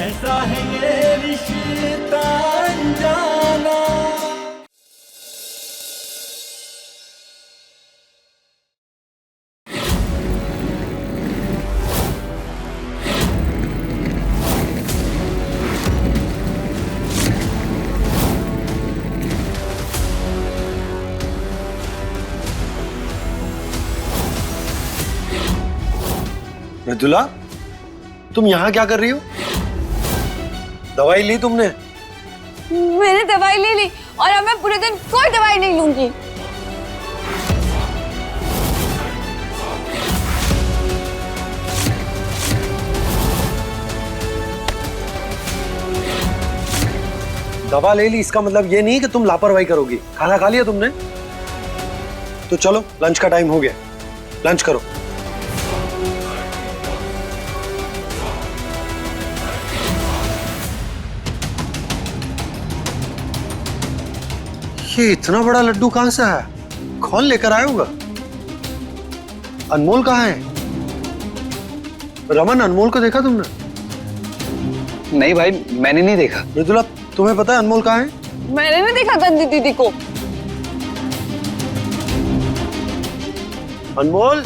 कैसा है ये रिश्ता अनजाना। मृदुला, तुम यहाँ क्या कर रही हो? दवाई ली तुमने? मैंने दवाई ले ली और अब मैं पूरे दिन कोई दवाई नहीं लूंगी। दवा ले ली इसका मतलब ये नहीं कि तुम लापरवाही करोगी। खाना खा लिया तुमने? तो चलो, लंच का टाइम हो गया, लंच करो। ये इतना बड़ा लड्डू कहां से है? कौन लेकर आया होगा? अनमोल कहाँ है? रमन, अनमोल को देखा तुमने? नहीं भाई, मैंने नहीं देखा। मृदुला, तुम्हें पता है अनमोल कहाँ है? मैंने नहीं देखा गंदी दीदी को। अनमोल,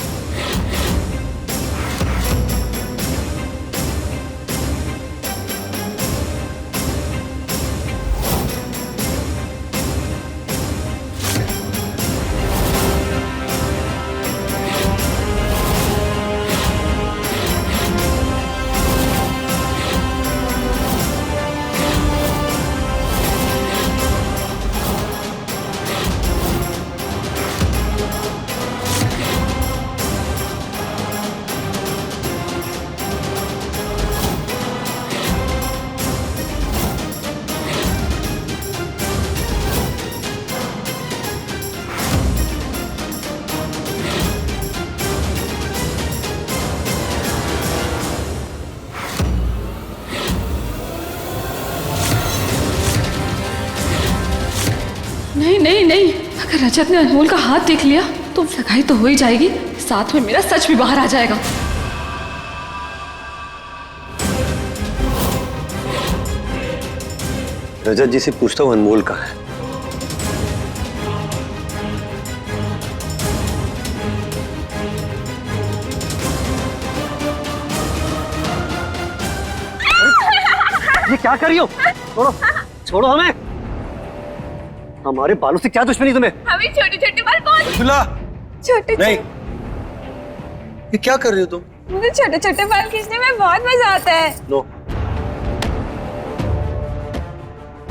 नहीं नहीं नहीं, अगर रजत ने अनमोल का हाथ देख लिया तो सगाई तो हो ही जाएगी, साथ में मेरा सच भी बाहर आ जाएगा। रजत जी से पूछता हूँ अनमोल कहाँ है। ये क्या कर रही हो? छोड़ो, छोड़ो हमें। हमारे बालों से क्या दुश्मनी तुम्हें? हमें छोटे छोटे बाल बहुत मृदुला, छोटे नहीं, ये क्या कर रही हो तुम? मुझे छोटे छोटे बाल खींचने में बहुत मजा आता है। नो,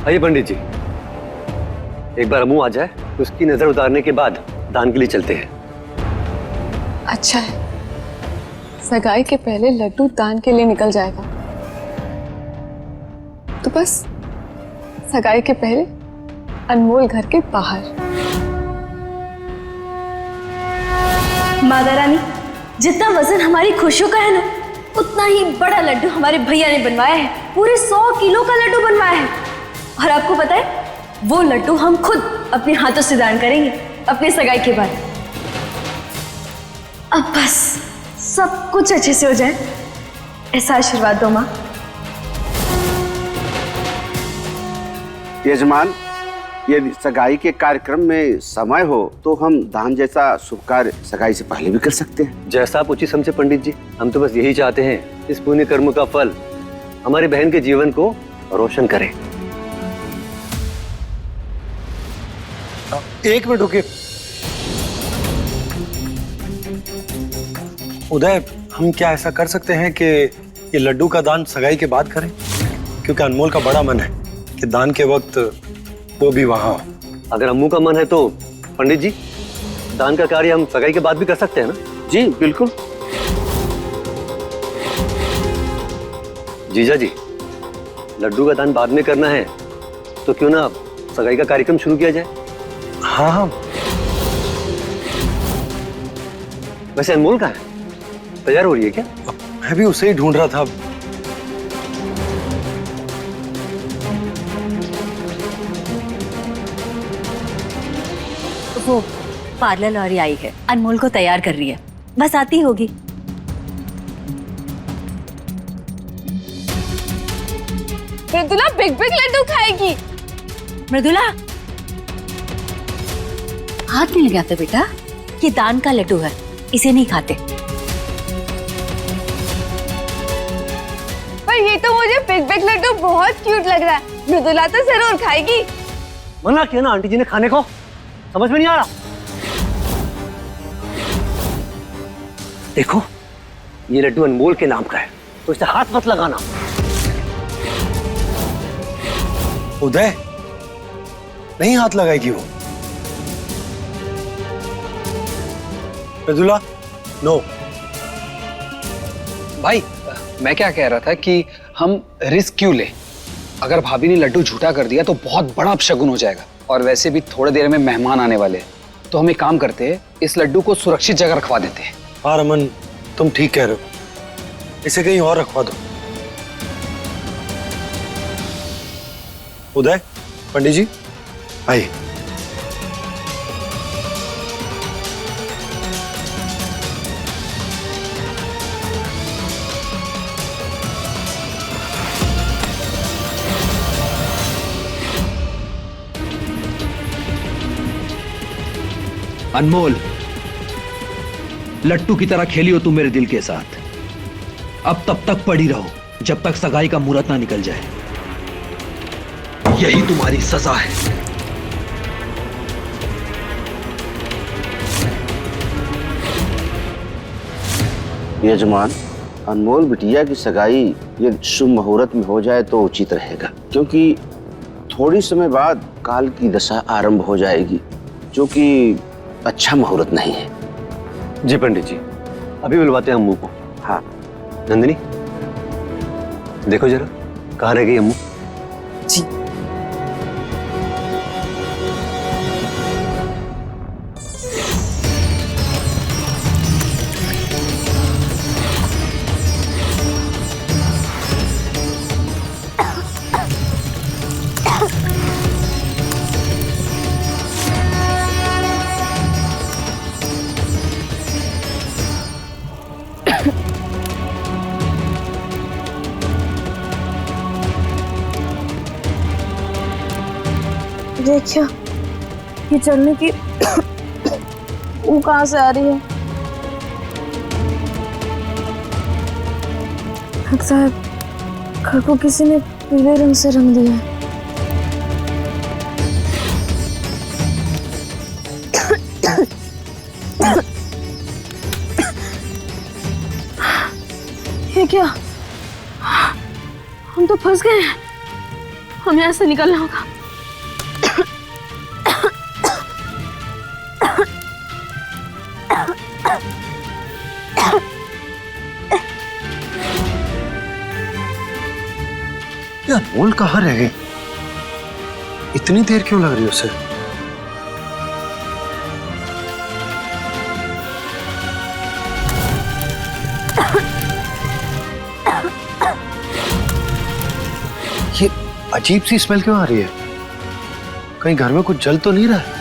आइए पंडित जी, एक बार अम्मू आ जाए, उसकी नजर उतारने के बाद दान के लिए चलते हैं। अच्छा है, सगाई के पहले लड्डू दान के लिए निकल जाएगा, तो बस सगाई के पहले अनमोल घर के बाहर। माता रानी, जितना वजन हमारी खुशियों का है ना, उतना ही बड़ा लड्डू हमारे भैया ने बनवाया है। पूरे 100 किलो का लड्डू बनवाया है। और आपको पता है, वो लड्डू हम खुद अपने हाथों से दान करेंगे अपनी सगाई के बाद। अब बस सब कुछ अच्छे से हो जाए, ऐसा आशीर्वाद दो माँ। यजमान, यदि सगाई के कार्यक्रम में समय हो तो हम दान जैसा शुभ कार्य सगाई से पहले भी कर सकते हैं। जैसा आप उचित समझे पंडित जी, हम तो बस यही चाहते हैं इस पुण्य कर्म का फल हमारी बहन के जीवन को रोशन करे। एक मिनट रुकिए। उदय, हम क्या ऐसा कर सकते हैं कि ये लड्डू का दान सगाई के बाद करें? क्योंकि अनमोल का बड़ा मन है कि दान के वक्त वो भी वहां हो। अगर अम्मू का मन है तो पंडित जी, दान का कार्य हम सगाई के बाद भी कर सकते हैं ना? जी बिल्कुल। जीजा जी, लड्डू का दान बाद में करना है तो क्यों ना सगाई का कार्यक्रम शुरू किया जाए? हाँ हाँ। वैसे अनमोल कहाँ है? तैयार हो रही है क्या? मैं भी उसे ही ढूंढ रहा था। वो पार्लर लॉरी आई है, अनमोल को तैयार कर रही है, बस आती होगी। मृदुला बिग बिग लड्डू खाएगी। मृदुला हाथ नहीं लगाते बेटा, ये दान का लड्डू है, इसे नहीं खाते। पर ये तो मुझे बिग बिग लड्डू बहुत क्यूट लग रहा है, मृदुला तो जरूर खाएगी। मना किया ना आंटी जी ने खाने को, समझ में नहीं आ रहा। देखो ये लड्डू अनमोल के नाम का है, तो इसे हाथ मत लगाना। उदय नहीं हाथ लगाएगी वो। मृदुला नो। भाई मैं क्या कह रहा था कि हम रिस्क क्यों ले? अगर भाभी ने लड्डू झूठा कर दिया तो बहुत बड़ा अपशगुन हो जाएगा, और वैसे भी थोड़ी देर में मेहमान आने वाले हैं। तो हम एक काम करते हैं, इस लड्डू को सुरक्षित जगह रखवा देते हैं। हाँ रमन, तुम ठीक कह रहे हो, इसे कहीं और रखवा दो। उदय, पंडित जी आइए। अनमोल, लट्टू की तरह खेली हो तुम मेरे दिल के साथ। अब तब तक पड़ी रहो जब तक सगाई का मुहूर्त ना निकल जाए। यही तुम्हारी सजा है। यजमान, अनमोल बिटिया की सगाई ये शुभ मुहूर्त में हो जाए तो उचित रहेगा, क्योंकि थोड़ी समय बाद काल की दशा आरंभ हो जाएगी, जो कि अच्छा मुहूर्त नहीं है। जी पंडित जी, अभी बुलवाते हैं अम्मू को। हाँ नंदिनी देखो जरा, कहाँ रह गई अम्मू? जी देखिए ये चलने की वो कहाँ से आ रही है? लगता है घर को किसी ने पीले रंग से रंग दिया है। ये क्या? हम तो फंस गए हैं, हमें यहाँ से निकलना होगा। यार अनमोल कहाँ रह गई? इतनी देर क्यों लग रही है उसे? ये अजीब सी स्मेल क्यों आ रही है? कहीं घर में कुछ जल तो नहीं रहा है?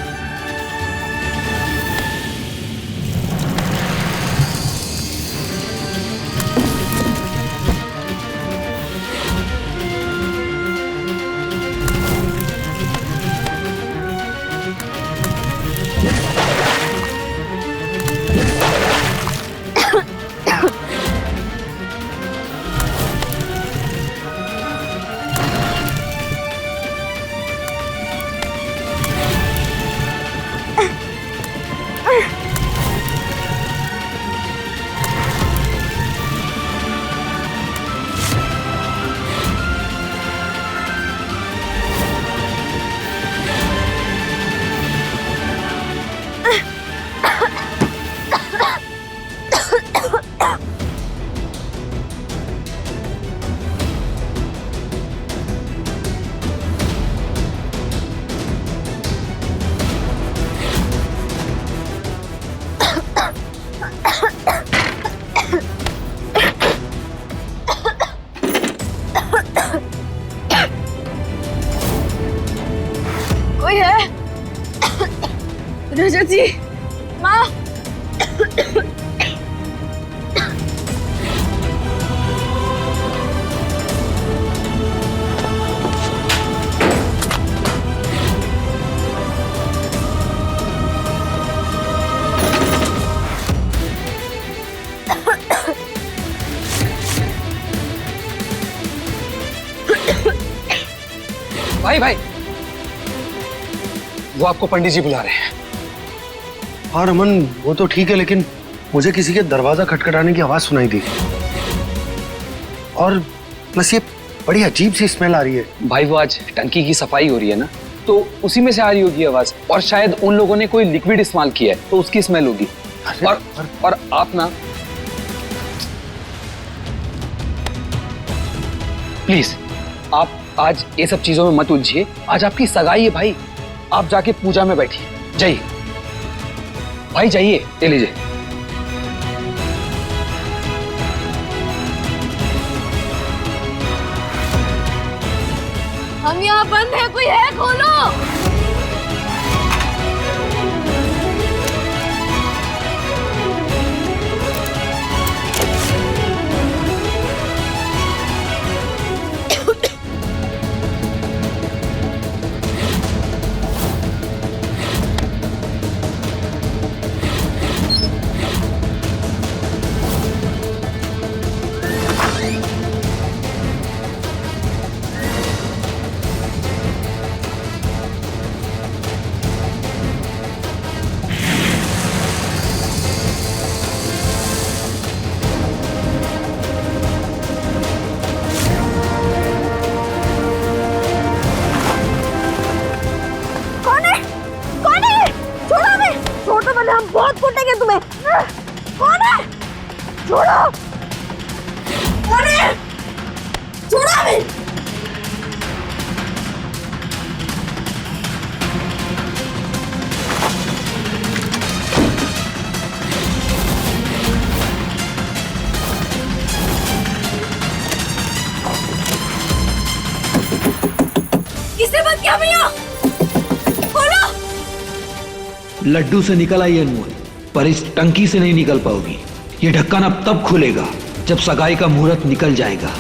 कोई है? रजत जी, माँ। भाई भाई, वो आपको पंडित जी बुला रहे हैं। हाँ रमन, वो तो ठीक है, लेकिन मुझे किसी के दरवाजा खटखटाने की आवाज सुनाई दी और बस ये बड़ी अजीब सी स्मेल आ रही है। भाई वो आज टंकी की सफाई हो रही है ना, तो उसी में से आ रही होगी आवाज, और शायद उन लोगों ने कोई लिक्विड इस्तेमाल किया है तो उसकी स्मेल होगी। और आप ना प्लीज, आप आज ये सब चीजों में मत उलझिए। आज आपकी सगाई है भाई, आप जाके पूजा में बैठिए। जाइए भाई, जाइए, ले लीजिए। हम यहाँ बंद है, कोई है, खोलो। हम बहुत कूटेंगे तुम्हें। कौन है? छोड़ो। कौन है? छोड़ो हमें। किसने बंद किया भैया? खोलो। लड्डू से निकल आई अनमोल, पर इस टंकी से नहीं निकल पाओगी। ये ढक्कन अब तब खुलेगा जब सगाई का मुहूर्त निकल जाएगा।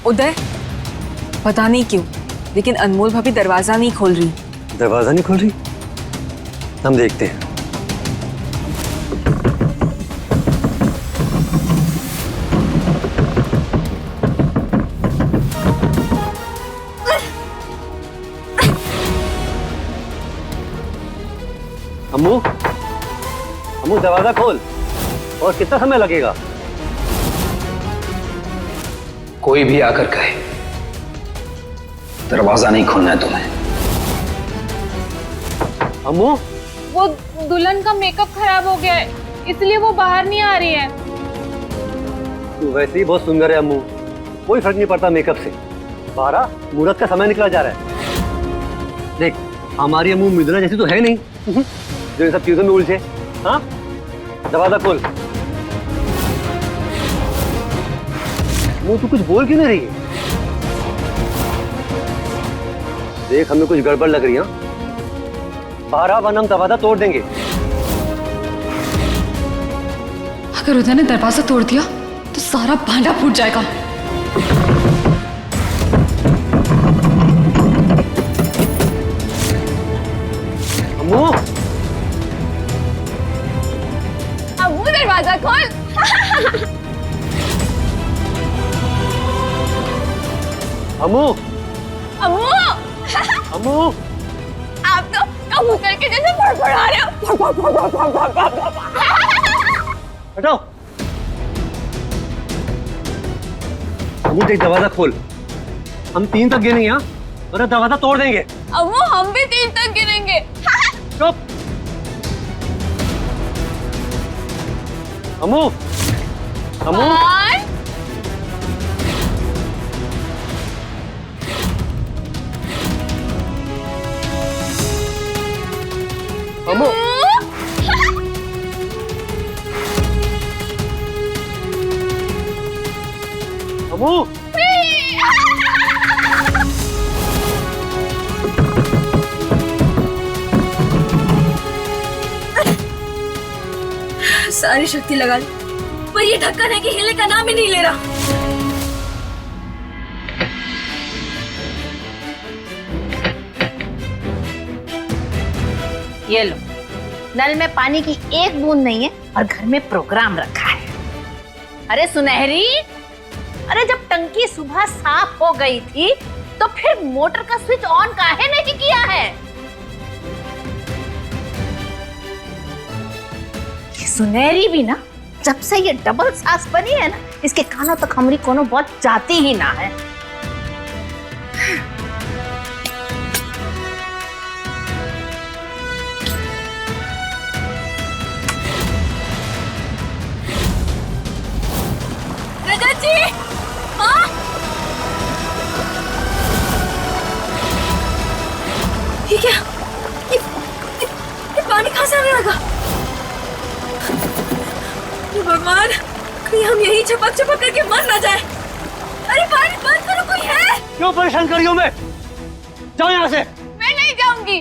उदय, पता नहीं क्यों, लेकिन अनमोल भाभी दरवाजा नहीं खोल रही। दरवाजा नहीं खोल रही? हम देखते हैं। अम्मू, अम्मू दरवाजा खोल। और कितना समय लगेगा? कोई भी आकर कहे दरवाजा नहीं खोलना है तुम्हें। अम्मू, वो दुल्हन का मेकअप खराब हो गया है, इसलिए वो बाहर नहीं आ रही है। तू वैसे ही बहुत सुंदर है अम्मू, कोई फर्क नहीं पड़ता मेकअप से। 12 मुहूर्त का समय निकला जा रहा है। देख, हमारी अम्मू मिदुला जैसी तो है नहीं जो इन सब चीजों में उलझे। हाँ, दरवाजा खोल। तू कुछ बोल क्यों नहीं रही है? देख, हमें कुछ गड़बड़ लग रही है। 12 वन हम दरवाजा तोड़ देंगे। अगर उदय ने दरवाजा तोड़ दिया तो सारा भांडा फूट जाएगा। अम्मू, अम्मू दरवाजा खोल। अम्मू, अम्मू, अम्मू, आप तो कबूतर के जैसे फड़फड़ा रहे हो। हटाओ। अम्मू देख, दरवाजा खोल। हम 3 तक गिनेंगे, हाँ, वरना दरवाजा तोड़ देंगे। अम्मू, हम भी 3 तक गिनेंगे। चुप। अम्मू, अम्मू, 1 अम्मू, अम्मू, सारी शक्ति लगा ली, पर ये ढक्कन है कि हिले का नाम ही नहीं ले रहा। ये लो, नल में पानी की एक बूंद नहीं है और घर में प्रोग्राम रखा है। अरे सुनहरी, अरे जब टंकी सुबह साफ हो गई थी तो फिर मोटर का स्विच ऑन काहे नहीं किया है? ये सुनहरी भी ना, जब से ये डबल सास बनी है ना, इसके कानों तक हमारी कोनो बहुत जाती ही ना है। रजत जी, हाँ? ये क्या? ये पानी कहाँ से आने लगा? हे भगवान, कहीं हम यही छपक छपक करके मर ना जाए। अरे पानी बंद करो, कोई है? क्यों परेशान कर रही हूँ मैं? जाओ यहाँ से। मैं नहीं जाऊंगी।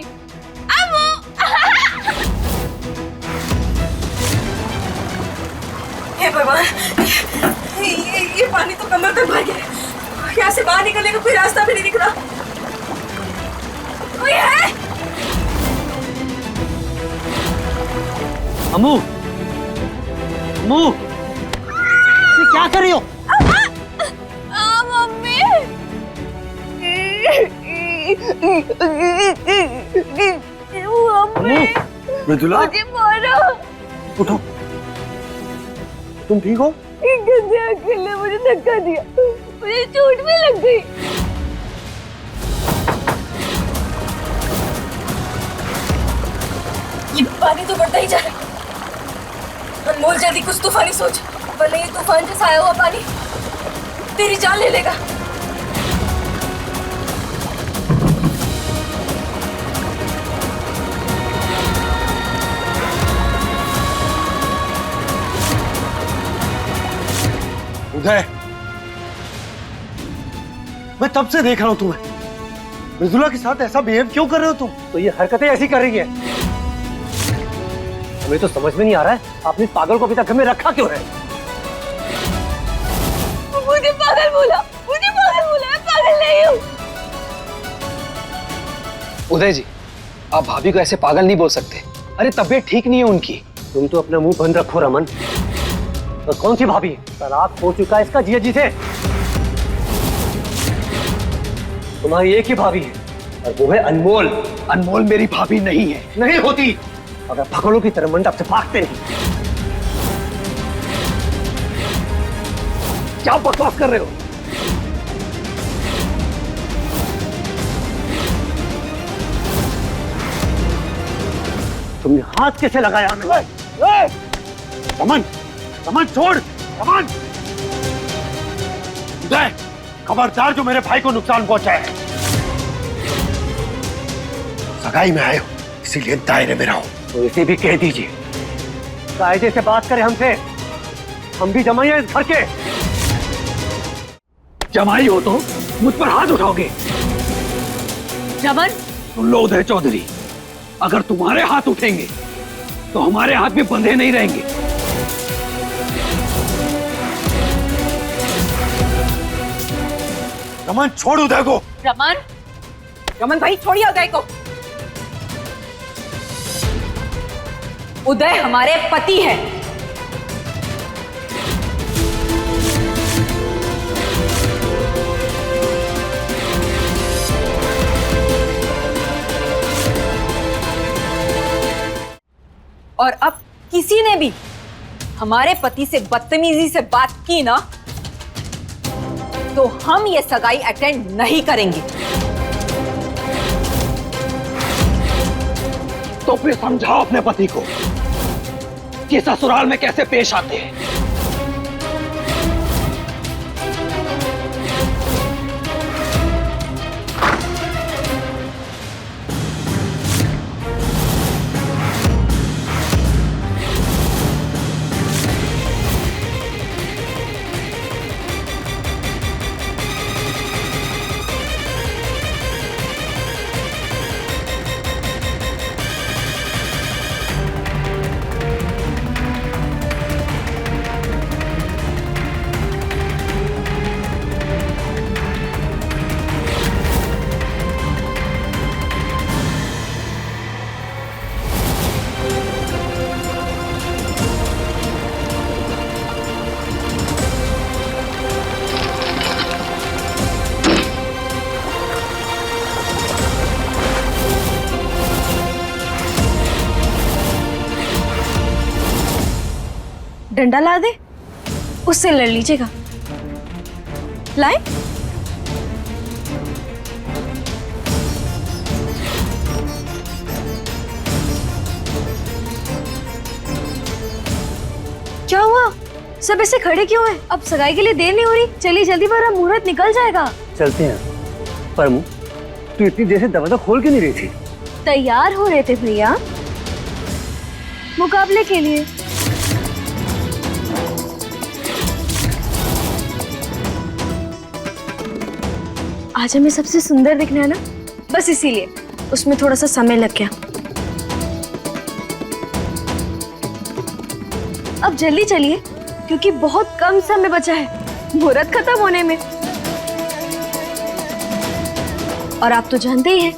हे भगवान, ये पानी तो कमर तक भर गया। यहाँ से बाहर निकलने का कोई रास्ता भी नहीं दिख रहा। कोई है? अम्मू, अम्मू, ये क्या कर रही हो? मम्मी। अम्मू, मृदुला, मुझे मारो। उठो। तुम ठीक हो? गंदे अंकल ने मुझे धक्का दिया, मुझे चोट भी लग गई। ये पानी तो बढ़ता ही जा रहा है। अनमोल, जल्दी कुछ तूफानी सोच, वरना ये तूफान जैसा आया हुआ पानी तेरी जान ले लेगा। उदय, मैं तब से देख रहा हूं तुम्हें। मृदुला के साथ ऐसा बिहेव क्यों कर रहे हो तुम? तो ये हरकतें ऐसी कर रही है, हमें तो समझ में नहीं आ रहा है आपने इस पागल को अभी तक घर में रखा क्यों है? मुझे पागल बोला, मुझे पागल बोला, मैं पागल नहीं हूँ। उदय जी, आप भाभी को ऐसे पागल नहीं बोल सकते। अरे तबीयत ठीक नहीं है उनकी। तुम तो अपना मुंह बंद रखो रमन। और कौन सी भाभी? तलाक हो चुका है इसका जिया जी से। तुम्हारी एक ही भाभी है और वो है अनमोल। अनमोल मेरी भाभी नहीं है। नहीं होती, अगर भगोड़ों की तरह मंडप से भागते नहीं। क्या बकवास कर रहे हो? तुमने हाथ कैसे लगाया हमें? रमन, रमन छोड़, रमन। उदय, खबरदार जो मेरे भाई को नुकसान पहुंचाए। सगाई में आए हो, इसीलिए दायरे में रहो। तो इसे भी कह दीजिए, कायदे से बात करें हमसे। हम भी जमाई हैं इस घर के। जमाई हो तो मुझ पर हाथ उठाओगे? रमन, सुन लो उदय चौधरी, अगर तुम्हारे हाथ उठेंगे तो हमारे हाथ भी बंधे नहीं रहेंगे। रमन छोड़ उदय को। रमन, रमन भाई छोड़िए उदय को। उदय हमारे पति है। और अब किसी ने भी हमारे पति से बदतमीजी से बात की ना, तो हम ये सगाई अटेंड नहीं करेंगे। तो फिर समझाओ अपने पति को कि ससुराल में कैसे पेश आते हैं। डंडा ला दे, उससे लड़ लीजिएगा। लाए? क्या हुआ? सब ऐसे खड़े क्यों हैं? अब सगाई के लिए देर नहीं हो रही, चलिए जल्दी, वरना मुहूर्त निकल जाएगा। चलते हैं। पर अम्मू, तू इतनी देर से दरवाजा खोल क्यों नहीं रही थी? तैयार हो रहे थे भैया मुकाबले के लिए। आज हमें सबसे सुंदर दिखना है ना, बस इसीलिए उसमें थोड़ा सा समय लग गया। अब जल्दी चलिए क्योंकि बहुत कम समय बचा है मुहूर्त खत्म होने में। और आप तो जानते ही हैं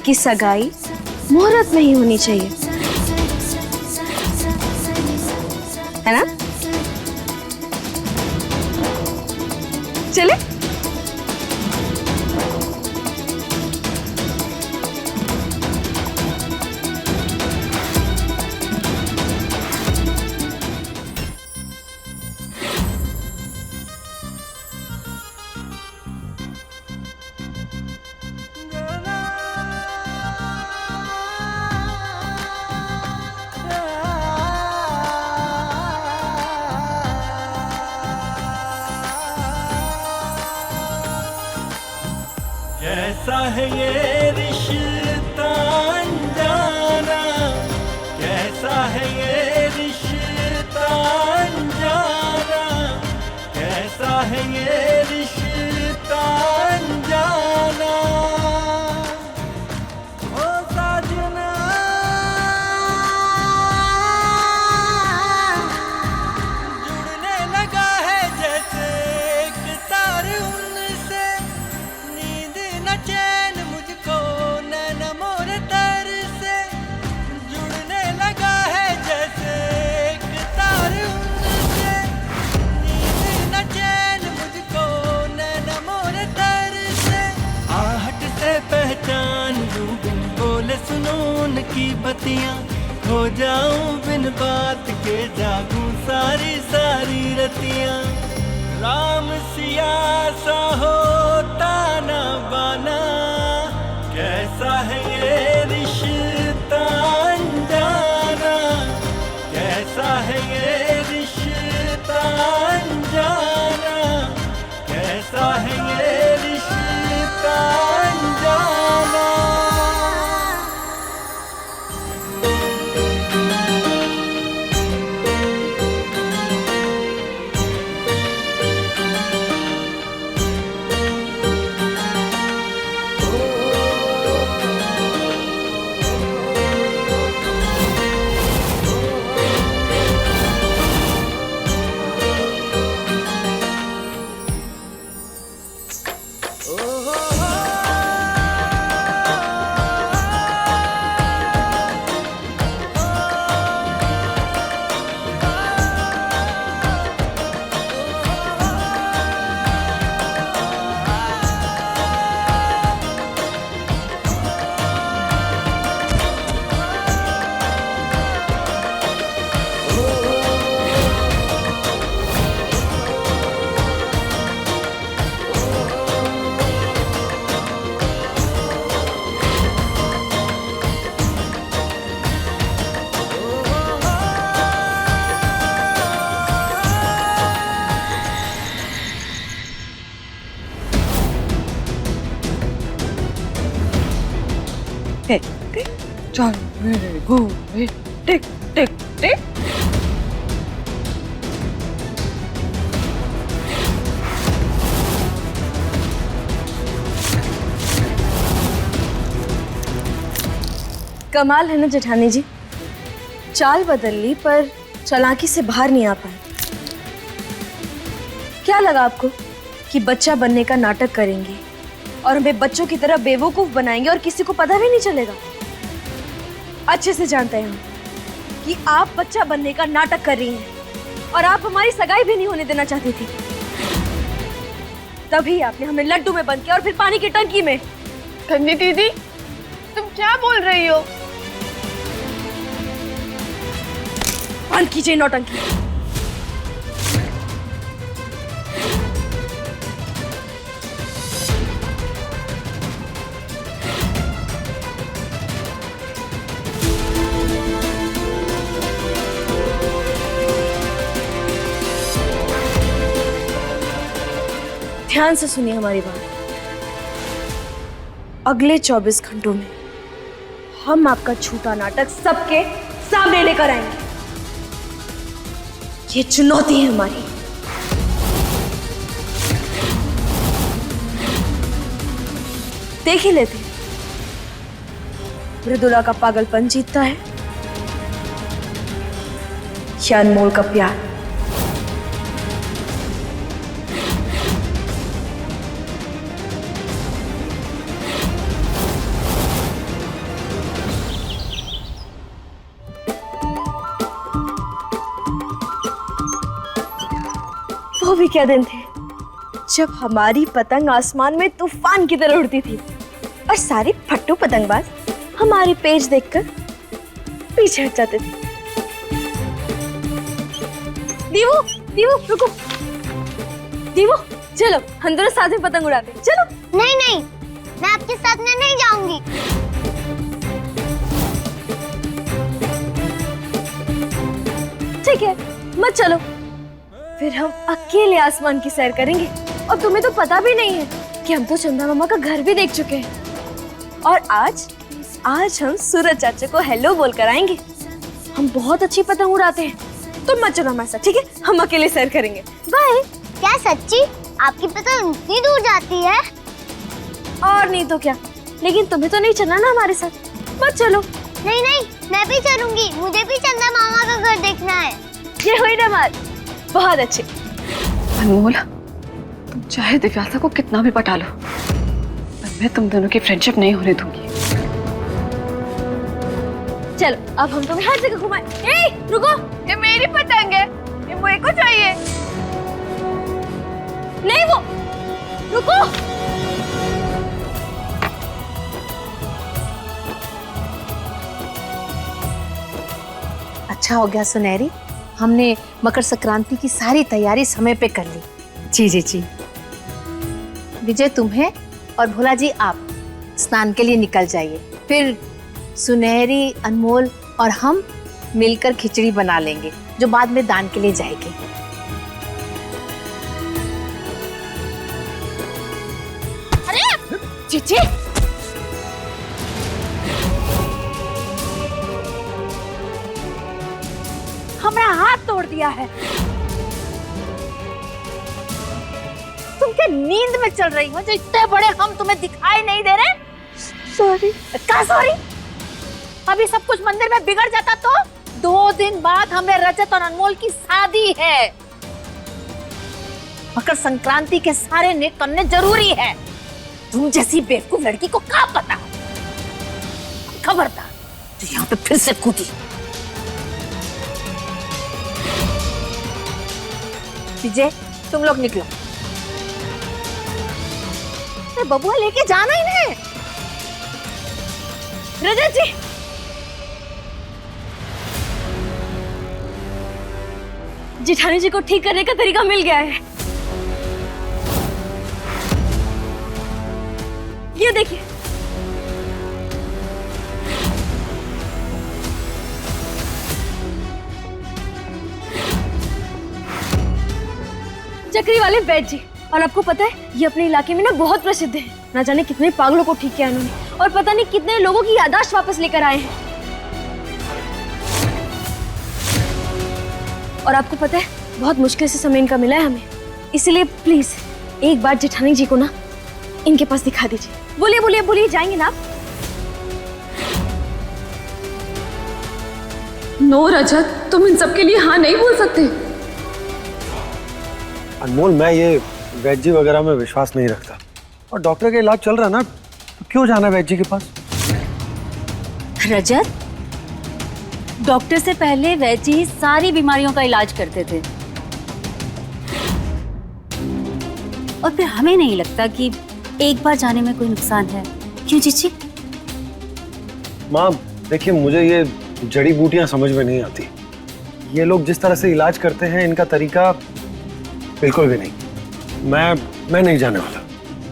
कि सगाई मुहूर्त में ही होनी चाहिए, है ना? चले। कैसा है ये रिश्ता अनजाना, कैसा है ये रिश्ता अनजाना, कैसा है ये रिश्ता अनजाना। ओ साजना जुड़ने लगा है जैसे एक तार उनसे, नींद न चैन मुझको नैन मोर तर से, जुड़ने लगा है जैसे एक तार उनसे, नींद न चैन मुझको नैन मोर तर से। आहट से पहचान लूं बिन बोले सुनून की बतियां, खो जाऊं बिन बात के जागूं सारी सारी रतियां। राम सिया सा होता न बना, कैसा है ये रिश्ता अनजाना, कैसा है ये रिश्ता अनजाना, कैसा है ये रिश्ता अनजाना। टिक टिक चल मेरे घोड़े, टिक टिक टिक। कमाल है ना जेठानी जी, चाल बदल ली पर चालाकी से बाहर नहीं आ पाए। क्या लगा आपको कि बच्चा बनने का नाटक करेंगे और हमें बच्चों की तरह बेवकूफ बनाएंगे और किसी को पता भी नहीं चलेगा? अच्छे से जानते हैं हम कि आप बच्चा बनने का नाटक कर रही हैं और आप हमारी सगाई भी नहीं होने देना चाहती थी। तभी आपने हमें लड्डू में बंद किया और फिर पानी की टंकी में। धन्य दीदी, तुम क्या बोल रही हो? बंद कीजिए नौटंकी। ध्यान से सुनिए हमारी बात। अगले 24 घंटों में हम आपका झूठा नाटक सबके सामने लेकर आएंगे। ये चुनौती है हमारी। देख ही लेते हैं मृदुला का पागलपन जीतता है या अनमोल का प्यार। वो भी क्या दिन थे जब हमारी पतंग आसमान में तूफान की तरह उड़ती थी और सारे फट्टू पतंगबाज हमारे पेज देखकर पीछे हट जाते थे। दीवू, दीवू रुको। दीवू चलो हम दोनों साथ में पतंग उड़ाते हैं। चलो। नहीं नहीं, मैं आपके साथ में नहीं जाऊंगी। ठीक है मत चलो, फिर हम अकेले आसमान की सैर करेंगे। और तुम्हें तो पता भी नहीं है कि हम तो चंदा मामा का घर भी देख चुके हैं। और आज हम सूरज चाचा को हेलो बोलकर आएंगे। हम बहुत अच्छी पतंग उड़ाते हैं। तुम मत चलो हमारे साथ, ठीक है? हम अकेले सैर करेंगे। बाय। क्या सच्ची? आपकी पतंग इतनी दूर जाती है? और नहीं तो क्या, लेकिन तुम्हें तो नहीं चलना ना हमारे साथ। मत चलो। नहीं नहीं, मैं भी चलूंगी। मुझे भी चंदा मामा का घर देखना है। ये हुई ना बात। बहुत अच्छे। अनमोल, तुम चाहे दिव्यासा को कितना भी पटा लो, पर मैं तुम दोनों की फ्रेंडशिप नहीं होने दूंगी। चलो अब हम तुम्हें हर जगह घुमाएं। ए, रुको, ये मेरी पतंग है, ये मुझे को चाहिए। नहीं वो, रुको। अच्छा हो गया सुनहरी, हमने मकर संक्रांति की सारी तैयारी समय पे कर ली। जी जी जी। विजय तुम्हें और भोला जी आप स्नान के लिए निकल जाइए, फिर सुनहरी, अनमोल और हम मिलकर खिचड़ी बना लेंगे जो बाद में दान के लिए जाएगी। अरे चीची, हमारा हाथ तोड़ दिया है। तुम क्या नींद में चल रही हो जो इतने बड़े हम तुम्हें दिखाई नहीं दे रहे? सॉरी। क्या सॉरी? अभी सब कुछ मंदिर में बिगड़ जाता तो? 2 दिन बाद हमें रजत और अनमोल की शादी है। मकर संक्रांति के सारे नेक करने जरूरी है। तुम जैसी बेवकूफ लड़की को क्या पता? खबरदार तो यहाँ पे फिर से कूदी। विजय तुम लोग निकलो। बबुआ लेके जाना ही नहीं। रजत जी, जेठानी जी को ठीक करने का तरीका मिल गया है। ये देखिए, चक्री वाले वैद्य जी। और आपको पता है ये अपने इलाके में ना बहुत प्रसिद्ध है। ना जाने कितने पागलों को ठीक किया इन्होंने, और पता नहीं कितने लोगों की याददाश्त वापस लेकर आए हैं। और आपको पता है बहुत मुश्किल से समय इनका मिला है हमें, इसलिए प्लीज एक बार जेठानी जी को ना इनके पास दिखा दीजिए। बोलिए बोलिए बोलिए, जाएंगे ना आप? नो रजत, तुम इन सब के लिए हाँ नहीं बोल सकते। अनमोल, मैं ये वैद्य जी वगैरह में विश्वास नहीं रखता, और डॉक्टर का इलाज चल रहा है ना, तो क्यों जाना वैद्य जी के पास? रजत, डॉक्टर से पहले वैद्य जी सारी बीमारियों का इलाज करते थे, और फिर हमें नहीं लगता कि एक बार जाने में कोई नुकसान है। क्यों जीजी? माँ देखिए, मुझे ये जड़ी बूटियां समझ में नहीं आती। ये लोग जिस तरह से इलाज करते हैं, इनका तरीका बिल्कुल भी नहीं। मैं नहीं जाने वाला।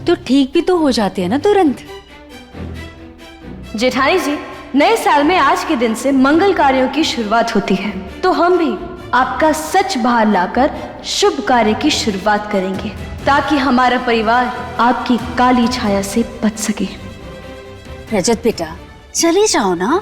तो ठीक भी तो हो जाते हैं ना तुरंत। जेठानी जी, नए साल में आज के दिन से मंगल कार्यों की शुरुआत होती है, तो हम भी आपका सच बाहर लाकर शुभ कार्य की शुरुआत करेंगे, ताकि हमारा परिवार आपकी काली छाया से बच सके। रजत बेटा, चले जाओ ना।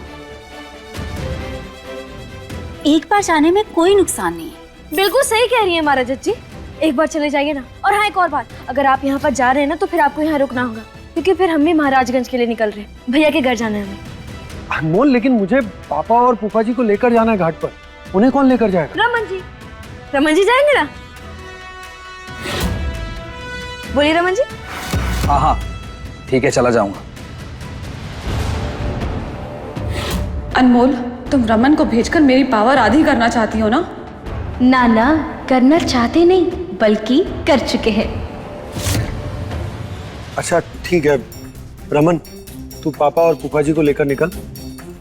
एक बार जाने में कोई नुकसान नहीं है। बिल्कुल सही कह रही है माँ रजत जी, एक बार चले जाइए ना। और हाँ, एक और बात, अगर आप यहाँ पर जा रहे हैं ना तो फिर आपको यहाँ रुकना होगा, क्योंकि फिर हम भी महाराजगंज के लिए निकल रहे हैं। भैया के घर जाना है हमें। अनमोल, लेकिन मुझे पापा और फूफा जी को लेकर जाना है घाट पर। उन्हें कौन लेकर जाएगा? रमन जी जाएंगे ना? बोलिए रमन जी। हाँ हाँ ठीक है, चला जाऊंगा। अनमोल, तुम रमन को भेजकर मेरी पावर आधी करना चाहती हो ना? ना ना, करना चाहते नहीं बल्कि कर चुके हैं। अच्छा ठीक है रमन, तू पापा और फूफा जी को लेकर निकल,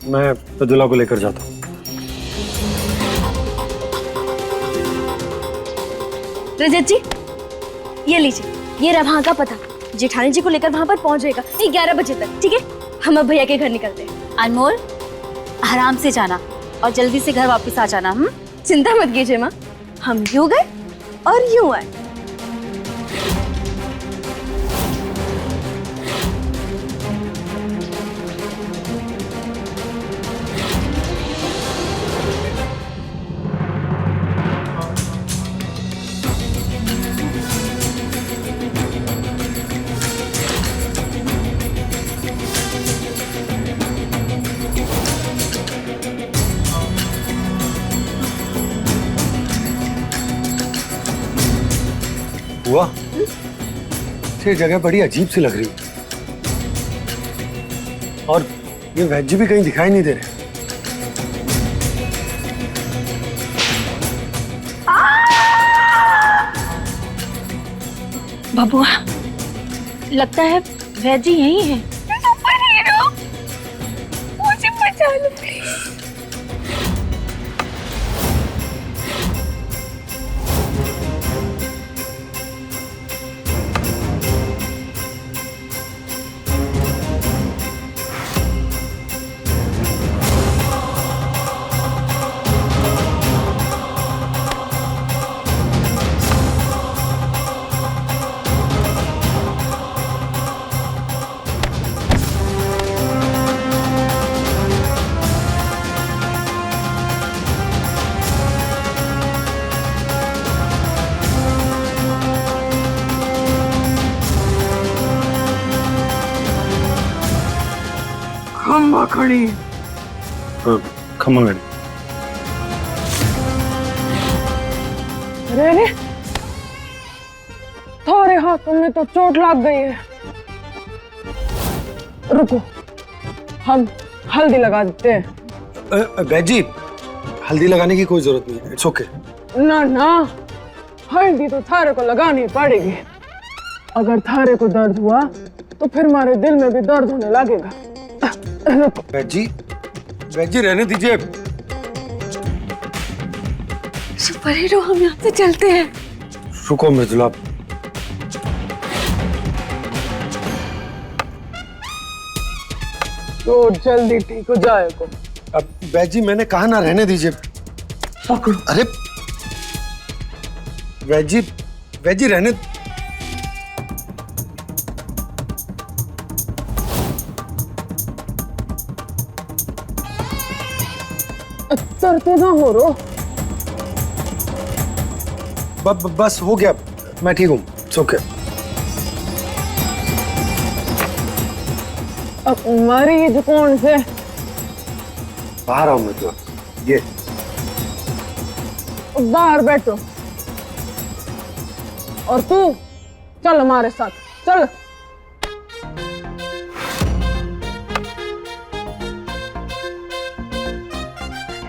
मैं प्रदुला को लेकर जाता हूँ। रजत जी, ये लीजिए, ये रहा वहाँ का पता। जेठानी जी को लेकर वहाँ पर पहुँच जाएगा 11 बजे तक, ठीक है? हम अब भैया के घर निकलते हैं। अनमोल, आराम से जाना और जल्दी से घर वापस आ जाना। चिंता मत कीजिए माँ, हम यूं गए और यूं आए। हुआ? ये जगह बड़ी अजीब सी लग रही है, और ये वैद्य भी कहीं दिखाई नहीं दे रहे। बबुआ, लगता है वैद्य जी यही है। मुझे बचा लो प्लीज। खम्मा खड़ी, खम्मा खड़ी। अरे तुम्हारे हाथों में तो चोट लग गई है। रुको, हम हल्दी लगा देते हैं। बैजी, हल्दी लगाने की कोई जरूरत नहीं है, इट्स ओके। ना ना, हल्दी तो थारे को लगानी पड़ेगी। अगर थारे को दर्द हुआ तो फिर हमारे दिल में भी दर्द होने लगेगा। बैजी, बैजी रहने दीजिए। सुपर हीरो, हम यहाँ से चलते हैं। रुको मृदुला, तो जल्दी ठीक हो जाएगा। अब बैजी, मैंने कहा ना रहने दीजिए। पकड़ो। अरे बैजी, बैजी रहने। दर्द ना हो रो। बस हो गया, मैं ठीक हूँ, इट्स ओके। अब मरीज कौन से? बाहर आओ मृदुला, ये बाहर बैठो। और तू चल हमारे साथ, चल।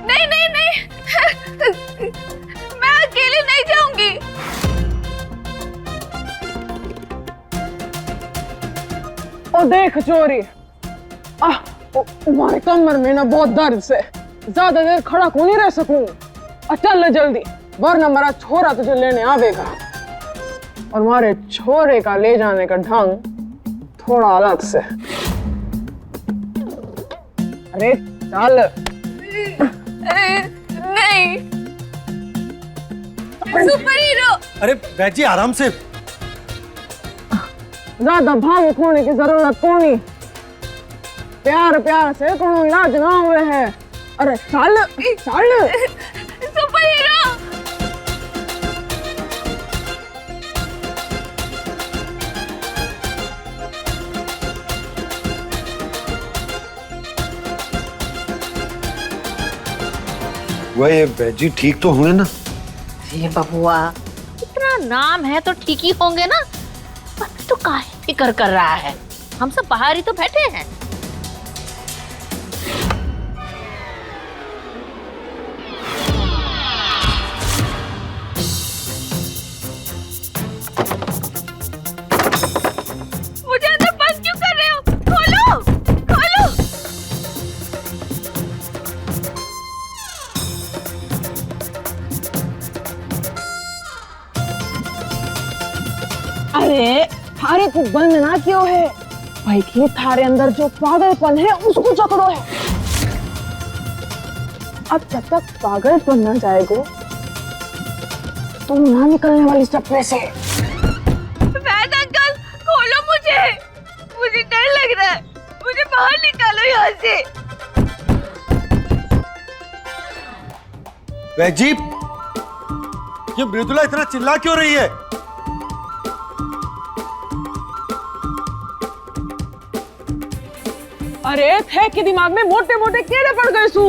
नहीं नहीं नहीं, मैं अकेले नहीं जाऊंगी। ओ देख चोरी, तुम्हारे कमर में ना बहुत दर्द से ज्यादा देर खड़ा क्यों नहीं रह सकूंगा। चल जल्दी, वरना मेरा छोरा तुझे लेने आवेगा। और हमारे छोरे का ले जाने का ढंग थोड़ा अलग से। अरे चल। नहीं, सुपर हीरो। अरे बैठ जी आराम से। ज्यादा भावुक होने की जरूरत कोनी। प्यार प्यार से कोनो इलाज ना हुए है। अरे चल चल। Super hero. वह ये बैठ जी ठीक तो हुए ना? ये बबुआ, इतना नाम है तो ठीक ही होंगे ना। पर तो काहे फिक्र कर रहा है, हम सब बाहर ही तो बैठे हैं। मुझे अंदर बंद क्यों कर रहे हो? खोलो खोलो। अरे थारे को बंद ना क्यों है भाई? कि थारे अंदर जो पागलपन है उसको चकड़ो है। अब जब तक पागलपन ना जाएगा तुम ना निकलने वाली सपने से। वैद अंकल, खोलो मुझे, मुझे डर लग रहा है, मुझे बाहर निकालो यहाँ से। बैठ जी, ये मृदुला इतना चिल्ला क्यों रही है? अरे थे के दिमाग में मोटे मोटे कीड़े पड़ गए सू।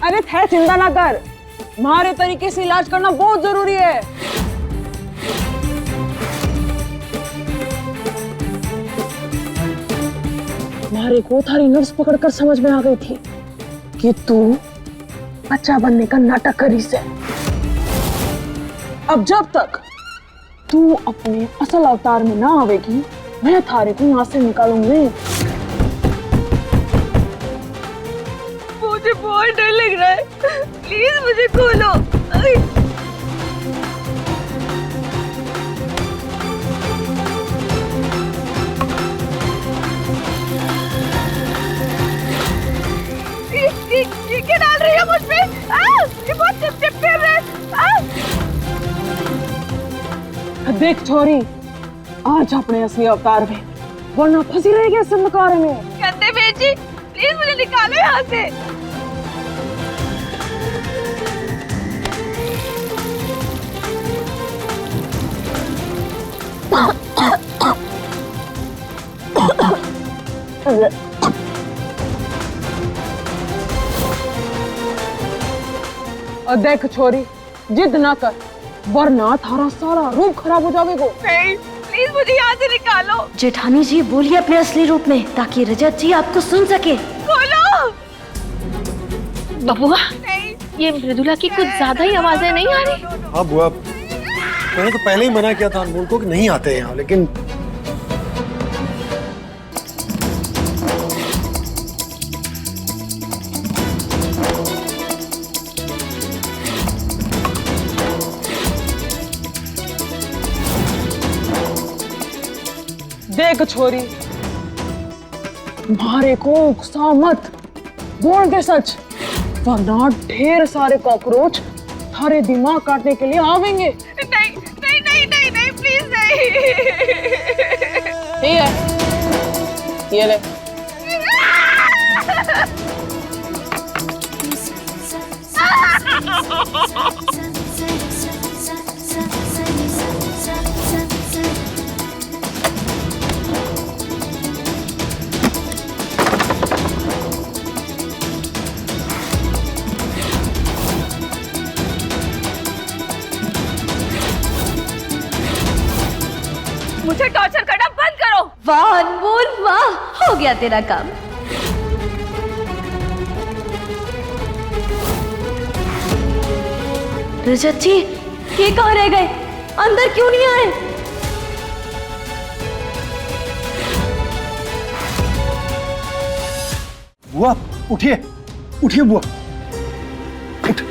अरे थे चिंता ना कर, मारे तरीके से इलाज करना बहुत जरूरी है। मारे को थारी नर्स पकड़कर समझ में आ गई थी कि तू बच्चा बनने का नाटक करी से। अब जब तक तू अपने असल अवतार में ना आवेगी मैं थारे को यहाँ से निकालूंगी। मुझे बहुत डर लग रहा है, प्लीज मुझे खोलो। ये क्या डाल रही है मुझ पे? ये बहुत चिपचिप कर रहा है। देख छोरी, आज अपने असली अवतार में, वरना फंसी रहेगी इस अंधकार में। गंदे बेटी, प्लीज मुझे निकालो यहाँ से। और देख छोरी, जिद ना कर, वरना थारा सारा रूप खराब हो जाएगा। नहीं, प्लीज मुझे यहाँ से निकालो। जेठानी जी बोलिए अपने असली रूप में, ताकि रजत जी आपको सुन सके। खोलो। बबुआ, नहीं, ये मृदुला की कुछ ज्यादा ही आवाजें नहीं आ रही? हाँ बुआ, मैंने तो पहले ही मना किया था अनमोल को कि नहीं आते यहाँ, लेकिन देख छोरी, मारे को उकसा मत, बोल दे सच, वरना ढेर सारे कॉकरोच थारे दिमाग काटने के लिए आवेंगे। नहीं नहीं नहीं नहीं नहीं, प्लीज नहीं। ठीक है, ये ले। मुझे टॉर्चर करना बंद करो। वाह अनमोल वाह, हो गया तेरा काम। रजत जी, ये कहाँ रह गए? अंदर क्यों नहीं आए? बुआ उठिए, उठिए बुआ, उठ,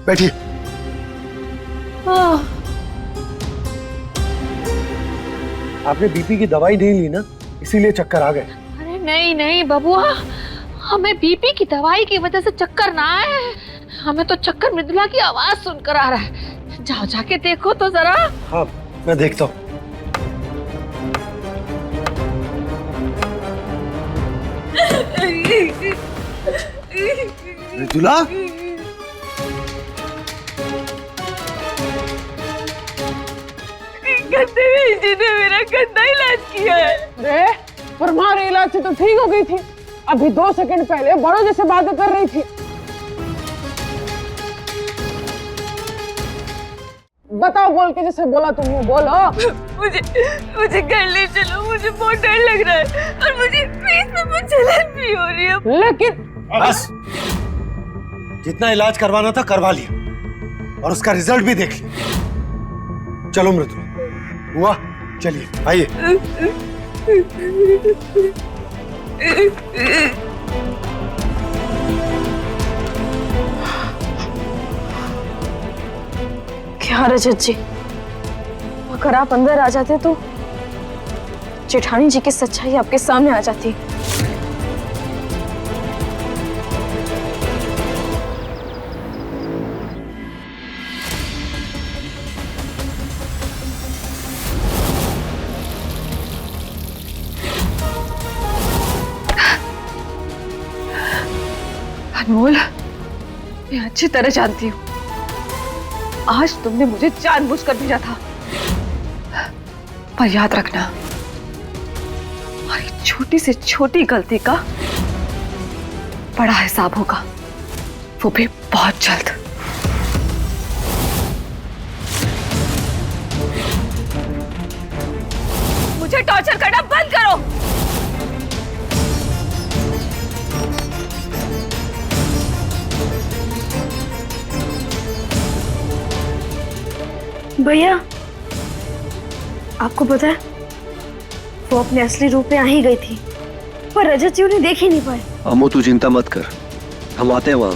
बैठिए। आपने बीपी की दवाई नहीं ली ना, इसीलिए चक्कर आ गए। अरे नहीं नहीं बबुआ, हमें बीपी की दवाई की वजह से चक्कर ना आए, हमें तो चक्कर मृदुला की आवाज सुनकर आ रहा है। जाओ जाके देखो तो जरा। हाँ मैं देखता हूँ। मृदुला, गंदे जी ने मेरा गंदा इलाज किया है। रे, पर हमारे इलाज से तो ठीक हो गई थी। अभी 2 सेकंड पहले बड़ों जैसे बातें कर रही थी। बताओ, बोल के जैसे बोला तुम बोलो। मुझे घर ले चलो, मुझे बहुत डर लग रहा है और मुझे पेट में बहुत जलन भी हो रही है। लेकिन बस, जितना इलाज करवाना था करवा लिया और उसका रिजल्ट भी देख लिया। चलो मृदुला, हुआ, चलिए आइए। क्या रजत जी, अगर आप अंदर आ जाते तो जेठानी जी की सच्चाई आपके सामने आ जाती। अनमोल, मैं अच्छी तरह जानती हूँ आज तुमने मुझे जानबूझकर भेजा था, पर याद रखना हमारी छोटी से छोटी गलती का बड़ा हिसाब होगा, वो भी बहुत जल्द। मुझे टॉर्चर करना बंद करो। भैया, आपको पता है वो अपने असली रूप में आ ही गई थी, पर रजत जी उन्हें देख ही नहीं पाए। अम्मू तू चिंता मत कर, हम आते हैं वहाँ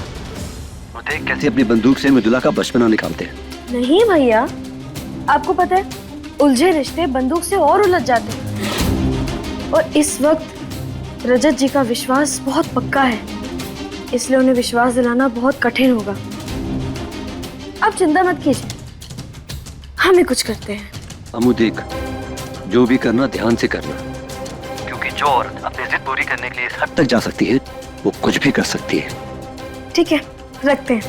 और देख कैसे अपनी बंदूक से मृदुला का बचपना निकालते हैं। नहीं भैया, आपको पता है उलझे रिश्ते बंदूक से और उलझ जाते हैं, और इस वक्त रजत जी का विश्वास बहुत पक्का है, इसलिए उन्हें विश्वास दिलाना बहुत कठिन होगा। आप चिंता मत कीजिए, हम ही कुछ करते हैं। अम्मू देख, जो भी करना ध्यान से करना, क्योंकि जो औरत अपनी जिद पूरी करने के लिए इस हद तक जा सकती है वो कुछ भी कर सकती है। ठीक है, रखते हैं।